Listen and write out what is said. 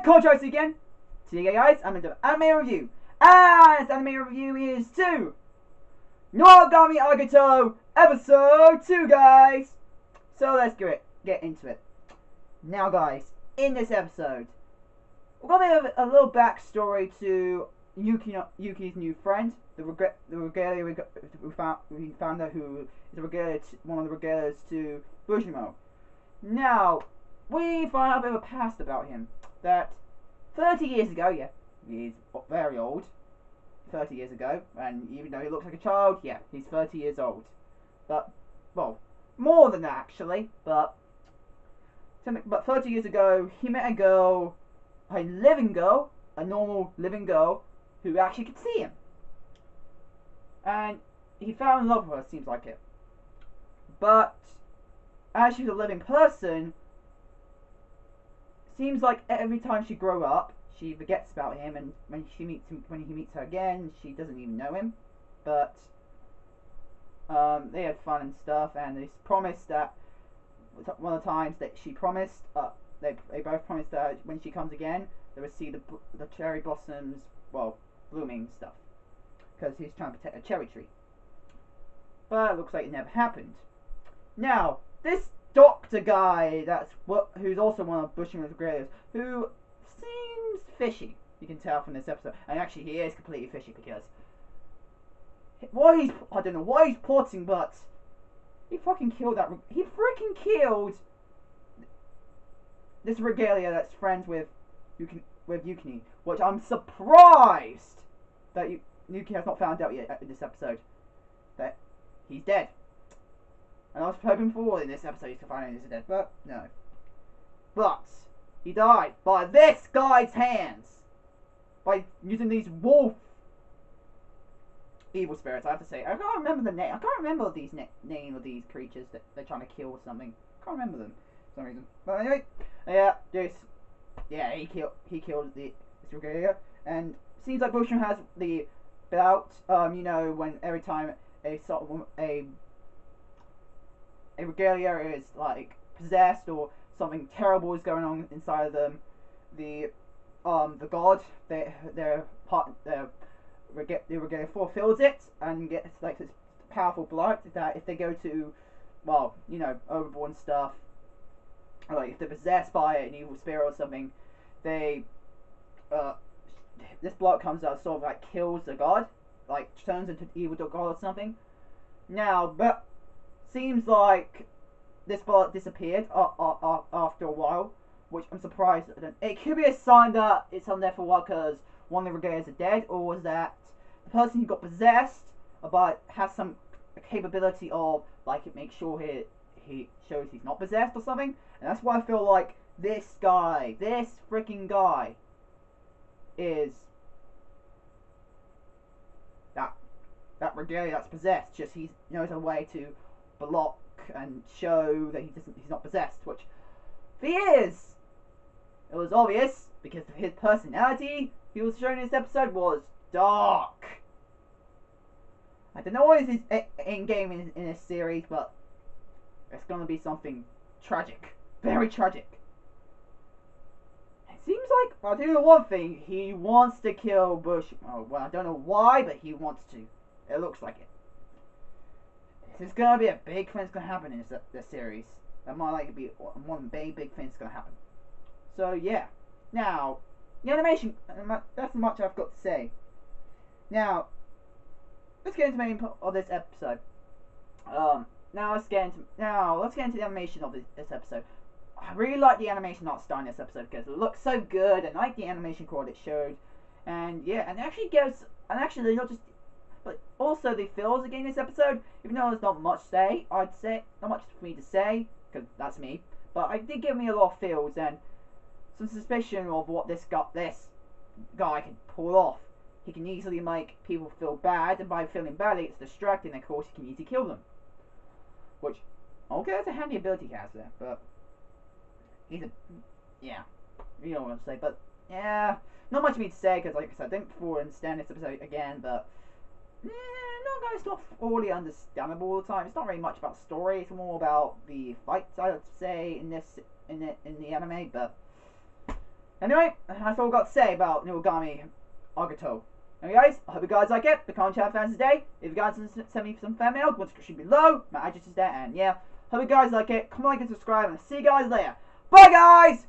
Contrast again. Today guys, I'm going to do an anime review. And this anime review is to Noragami Aragoto episode 2 guys. So let's get into it. Now guys, in this episode, we're going to have a little backstory to Yuki's new friend, the regalia we found out who is one of the regalias to Bushimo. Now, we find out a bit of a past about him. That 30 years ago, yeah, he's very old. 30 years ago, and even though he looks like a child, yeah, he's 30 years old. But, well, more than that actually, but 30 years ago, he met a girl, a normal living girl, who actually could see him. And he fell in love with her, seems like it. But, as she's a living person, seems like every time she grows up, she forgets about him, and when he meets her again, she doesn't even know him. But they had fun and stuff, and they promised that one of the times that she promised, they both promised that when she comes again, they would see the cherry blossoms, well, blooming stuff, because he's trying to protect a cherry tree. But it looks like it never happened. Now, this doctor guy, who's also one of Bushimo's regalias, who seems fishy. You can tell from this episode, and actually he is completely fishy because I don't know why he's porting, but he fucking killed that. He freaking killed this regalia that's friends with Yuki, which I'm surprised that Yuki has not found out yet in this episode that he's dead. And I was hoping for in this episode to find out he's dead, but no. But he died by this guy's hands, by using these evil spirits. I have to say, I can't remember the name. I can't remember these name of these creatures that they're trying to kill or something. I can't remember them for some reason. But anyway, he killed this regalia, and seems like Bushman has the bout. You know, when every time a regalia is like possessed or something terrible is going on inside of them, the god, the regalia fulfills it and gets like this powerful blood that if they go to, well, you know, overboard and stuff, or like if they're possessed by an evil spirit or something, they this blood comes out, sort of like kills the god, like turns into evil god or something. Now, but seems like this blood disappeared after a while, which I'm surprised. It could be a sign that it's on there for a while because one of the regalias are dead, or was that the person who got possessed but has some capability of, like, it makes sure he shows he's not possessed or something. And that's why I feel like this freaking guy is that regalia that's possessed. Just he knows a way to block and show that he's not possessed, which if he is, it was obvious because his personality he was shown in this episode was dark. I don't know what is his end game in this series, but it's gonna be something tragic, very tragic. It seems like, I'll do the one thing, he wants to kill Bush. Oh, well, I don't know why, but he wants to. It looks like it. There's gonna be a big thing that's gonna happen in this series. That might like be one big thing that's gonna happen. So yeah. Now, the animation. That's much I've got to say. Now, let's get into the main part of this episode. Let's get into the animation of this episode. I really like the animation art style in this episode because it looks so good, and I like the animation quality it showed. And yeah, and actually not just. But also the feels again in this episode, even though there's not much I'd say not much for me to say, because that's me. But I did give me a lot of feels and some suspicion of what this guy can pull off. He can easily make people feel bad, and by feeling badly, it's distracting. And of course, he can easily kill them. Which, okay, that's a handy ability he has there. But you know what I'm saying. But yeah, not much for me to say because, like I said, I didn't fully understand this episode again, but. No, it's not fully understandable all the time. It's not really much about story. It's more about the fights, I would say, in the anime. But Anyway, that's all I've got to say about Noragami Aragoto. Anyway guys, I hope you guys like it. Become channel fans today. If you guys want to send me some fan mail, go to the description below. My address is there, and yeah. Hope you guys like it. Come like and subscribe, and I'll see you guys later. Bye guys!